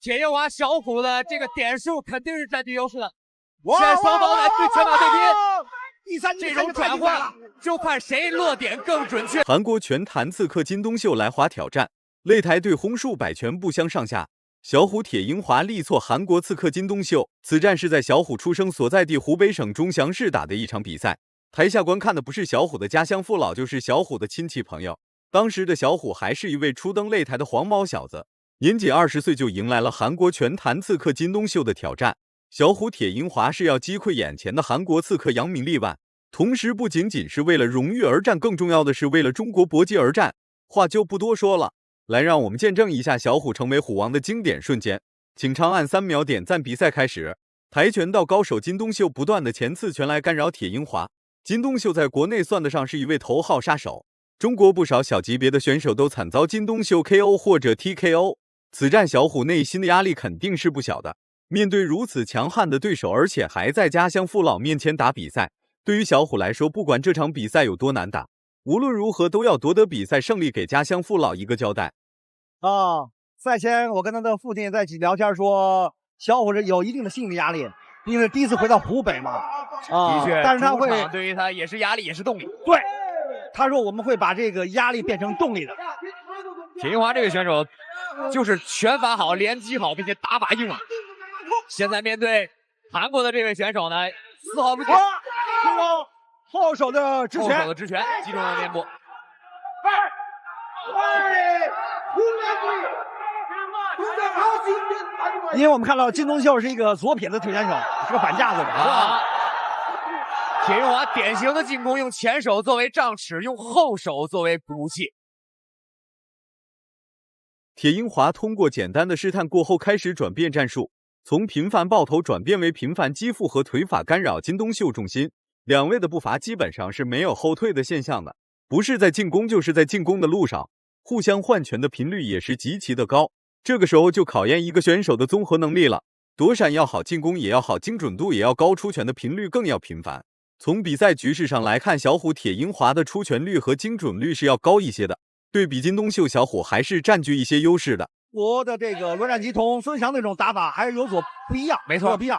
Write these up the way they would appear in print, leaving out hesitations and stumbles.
铁银华小虎的这个点数肯定是占据优势的。现在双方来对拳法对拼。 第三这种转换就看谁落点更准确。韩国拳坛刺客金东秀来华挑战，擂台对轰数百拳不相上下。小虎铁银华力挫韩国刺客金东秀。此战是在小虎出生所在地湖北省钟祥市打的一场比赛。台下观看的不是小虎的家乡父老，就是小虎的亲戚朋友。当时的小虎还是一位初登擂台的黄毛小子，年仅20岁就迎来了韩国拳坛刺客金东秀的挑战。 小虎铁银华是要击溃眼前的韩国刺客扬名立万，同时不仅仅是为了荣誉而战，更重要的是为了中国搏击而战。话就不多说了，来让我们见证一下小虎成为虎王的经典瞬间。请长按3秒点赞。比赛开始，跆拳道高手金东秀不断的前刺拳来干扰铁银华。金东秀在国内算得上是一位头号杀手，中国不少小级别的选手都惨遭金东秀 KO 或者 TKO。此战小虎内心的压力肯定是不小的。 面对如此强悍的对手，而且还在家乡父老面前打比赛，对于小虎来说，不管这场比赛有多难打，无论如何都要夺得比赛胜利，给家乡父老一个交代。赛前我跟他的父亲在一起聊天说，小虎是有一定的心理压力，因为第一次回到湖北嘛。的确，但是他会对于他也是压力，也是动力。对，他说我们会把这个压力变成动力的。铁银华这个选手就是拳法好，连击好，并且打法硬朗。 现在面对韩国的这位选手呢，丝毫不惧。这个后手的直拳，后手的直拳击中了面部。因为我们看到金东秀是一个左撇子腿拳手，是个反架子的啊。铁银华典型的进攻，用前手作为杖尺，用后手作为武器。 铁银华通过简单的试探过后，开始转变战术。 从频繁爆头转变为频繁击腹和腿法干扰金东秀重心，两位的步伐基本上是没有后退的现象的，不是在进攻就是在进攻的路上，互相换拳的频率也是极其的高。这个时候就考验一个选手的综合能力了，躲闪要好，进攻也要好，精准度也要高，出拳的频率更要频繁。从比赛局势上来看，小虎铁银华的出拳率和精准率是要高一些的，对比金东秀，小虎还是占据一些优势的。 国的这个罗占基同孙祥那种打法还是有所不一样，没错，不一样。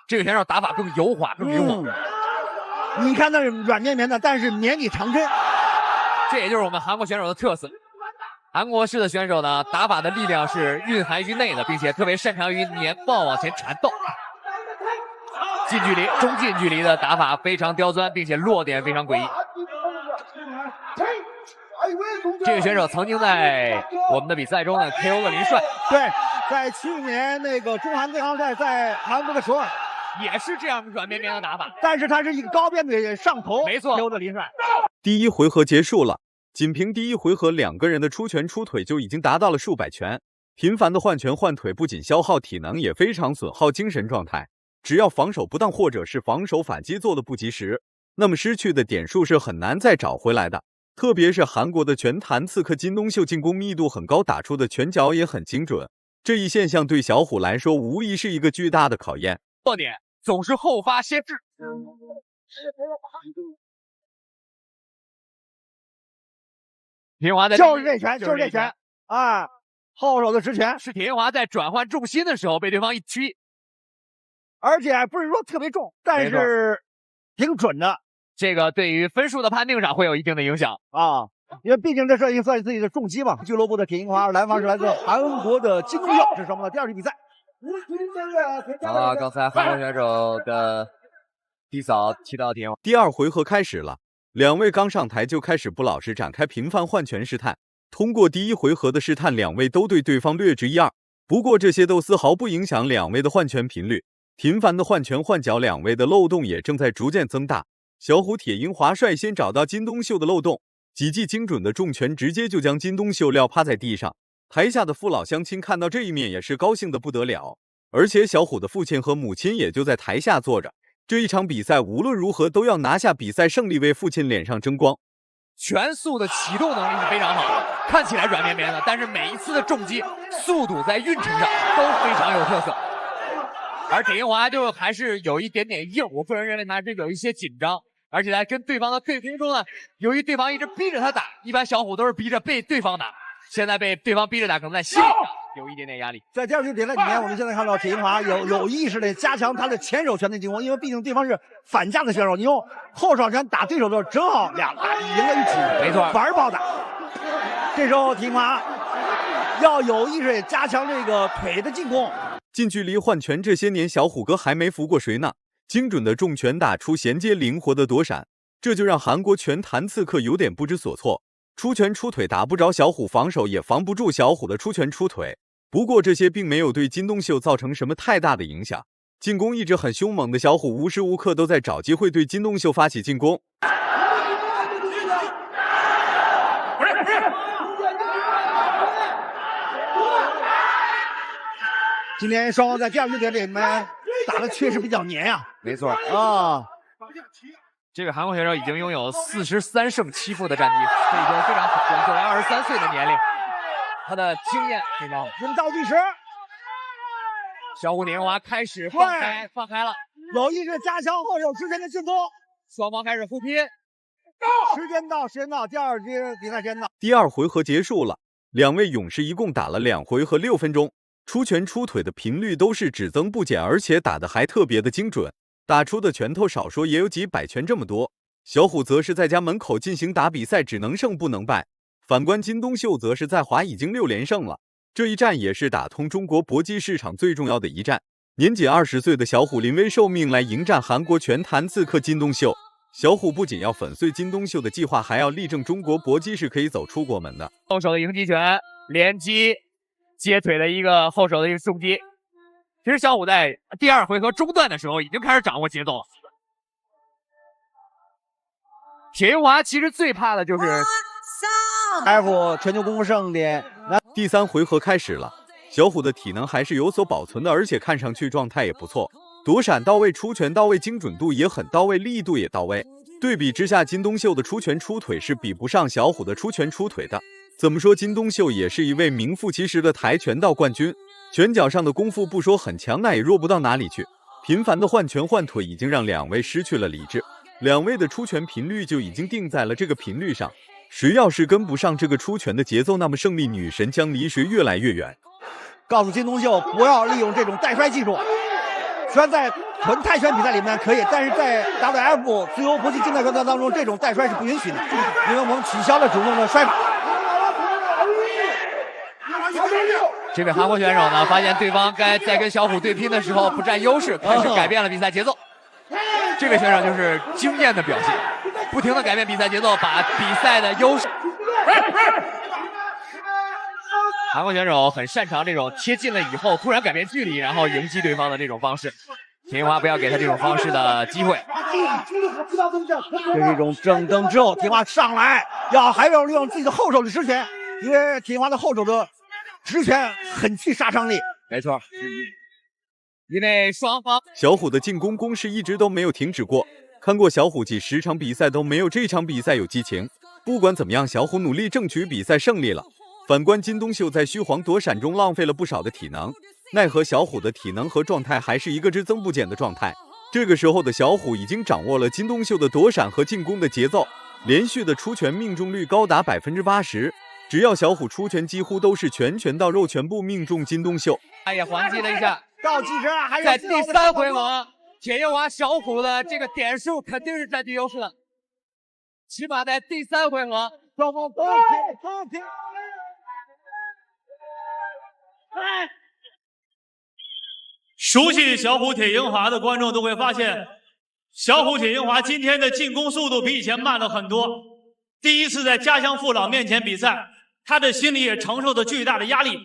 这个选手打法更油滑，更灵活。你看那软绵绵的，但是绵里藏针。这也就是我们韩国选手的特色。韩国式的选手呢，打法的力量是蕴含于内的，并且特别擅长于年抱往前缠斗。近距离、中近距离的打法非常刁钻，并且落点非常诡异。 这个选手曾经在我们的比赛中呢 KO 了林帅。对，在去年那个中韩对抗赛在韩国的首尔，也是这样软绵绵的打法。但是他是一个高边的上头，没错 KO 的林帅。第一回合结束了，仅凭第一回合两个人的出拳出腿就已经达到了数百拳。频繁的换拳换腿不仅消耗体能，也非常损耗精神状态。只要防守不当，或者是防守反击做的不及时，那么失去的点数是很难再找回来的。 特别是韩国的拳坛刺客金东秀进攻密度很高，打出的拳脚也很精准。这一现象对小虎来说无疑是一个巨大的考验。弱点总是后发先至。铁银华在就是这拳，就是这拳啊！后手的直拳是铁银华在转换重心的时候被对方一踢，而且不是说特别重，但是挺准的。 这个对于分数的判定上会有一定的影响啊，因为毕竟这是算自己的重击嘛。俱乐部的铁银华，蓝方是来自韩国的金东秀，这是我们的第二局比赛。刚才韩国选手的低扫踢到铁银华。第二回合开始了，两位刚上台就开始不老实，展开频繁换拳试探。通过第一回合的试探，两位都对对方略知一二。不过这些都丝毫不影响两位的换拳频率。频繁的换拳换脚，两位的漏洞也正在逐渐增大。 小虎铁银华率先找到金东秀的漏洞，几记精准的重拳直接就将金东秀撂趴在地上。台下的父老乡亲看到这一面也是高兴的不得了，而且小虎的父亲和母亲也就在台下坐着。这一场比赛无论如何都要拿下比赛胜利，为父亲脸上争光。拳速的启动能力是非常好的，看起来软绵绵的，但是每一次的重击速度在运程上都非常有特色。而铁银华就还是有一点点硬，我个人认为他这有一些紧张。 而且在跟对方的对拼中呢，由于对方一直逼着他打，一般小虎都是逼着被对方打，现在被对方逼着打，可能在心理上有一点点压力。在第二局比赛里面，我们现在看到铁银华有意识的加强他的前手拳的进攻，因为毕竟对方是反架的选手，你用后手拳打对手的时候，正好两打赢了一局，没错，反而暴打。这时候铁银华要有意识地加强这个腿的进攻。近距离换拳这些年，小虎哥还没服过谁呢？精准的重拳打出衔接，灵活的躲闪，这就让韩国拳坛刺客有点不知所措。出拳出腿打不着小虎，防守也防不住小虎的出拳出腿。不过这些并没有对金东秀造成什么太大的影响。进攻一直很凶猛的小虎，无时无刻都在找机会对金东秀发起进攻。今天双方在第二局里面打的确实比较黏呀。没错啊，这个韩国选手已经拥有43胜7负的战绩，这已经非常好了。作为23岁的年龄，他的经验非常好。我们倒计时，小虎铁银华开始放开了，有意识加强后手之前的进攻，双方开始互拼。时间到，第二局比赛时间到。第二回合结束了，两位勇士一共打了2回合6分钟。出拳出腿的频率都是只增不减，而且打得还特别的精准，打出的拳头少说也有几百拳这么多。小虎则是在家门口进行打比赛，只能胜不能败。反观金东秀则是在华已经6连胜了，这一战也是打通中国搏击市场最重要的一战。年仅20岁的小虎临危受命来迎战韩国拳坛刺客金东秀。小虎不仅要粉碎金东秀的计划，还要力证中国搏击是可以走出国门的。后手的迎击拳，连击。接腿的一个后手的一个重击，其实小虎在第二回合中段的时候已经开始掌握节奏了。铁银华其实最怕的就是 F 全球功夫胜利。第3回合开始了，小虎的体能还是有所保存的，而且看上去状态也不错，躲闪到位，出拳到位，精准度也很到位，力度也到位。对比之下，金东秀的出拳出腿是比不上小虎的出拳出腿的。怎么说，金东秀也是一位名副其实的跆拳道冠军，拳脚上的功夫不说很强，那也弱不到哪里去。频繁的换拳换腿已经让两位失去了理智，两位的出拳频率就已经定在了这个频率上。谁要是跟不上这个出拳的节奏，那么胜利女神将离谁越来越远。告诉金东秀不要利用这种带摔技术，虽然在纯泰拳比赛里面可以，但是在 WF 自由搏击竞赛拳当中，这种带摔是不允许的，因为我们取消了主动的摔法。这位韩国选手呢，发现对方在跟小虎对拼的时候不占优势，开始改变了比赛节奏。这位选手就是经验的表现，不停的改变比赛节奏，把比赛的优势。韩国选手很擅长这种贴近了以后突然改变距离，然后迎击对方的这种方式。铁银华不要给他这种方式的机会。这是一种正蹬之后，铁银华上来还要利用自己的后手的直拳，因为铁银华的后手的直拳很具杀伤力。没错，因为双方小虎的进攻攻势一直都没有停止过，看过小虎几10场比赛都没有这场比赛有激情。不管怎么样，小虎努力争取比赛胜利了。反观金东秀在虚晃躲闪中浪费了不少的体能，奈何小虎的体能和状态还是一个只增不减的状态。这个时候的小虎已经掌握了金东秀的躲闪和进攻的节奏，连续的出拳命中率高达80%，只要小虎出拳几乎都是拳拳到肉，全部命中金东秀。他也还击了一下。倒计时还有在第3回合，铁银华小虎的这个点数肯定是占据优势的，起码在第3回合双方都平。熟悉小虎铁银华的观众都会发现，小虎铁银华今天的进攻速度比以前慢了很多。第一次在家乡父老面前比赛，他的心里也承受着巨大的压力，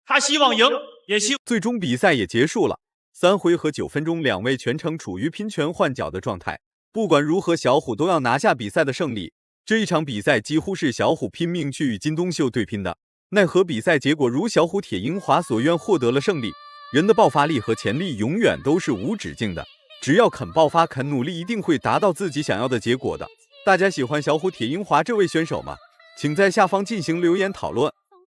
他希望赢，也希望。最终比赛也结束了，3回合9分钟，两位全程处于拼拳换脚的状态。不管如何，小虎都要拿下比赛的胜利。这一场比赛几乎是小虎拼命去与金东秀对拼的，奈何比赛结果如小虎铁银华所愿，获得了胜利。人的爆发力和潜力永远都是无止境的，只要肯爆发、肯努力，一定会达到自己想要的结果的。大家喜欢小虎铁银华这位选手吗？请在下方进行留言讨论。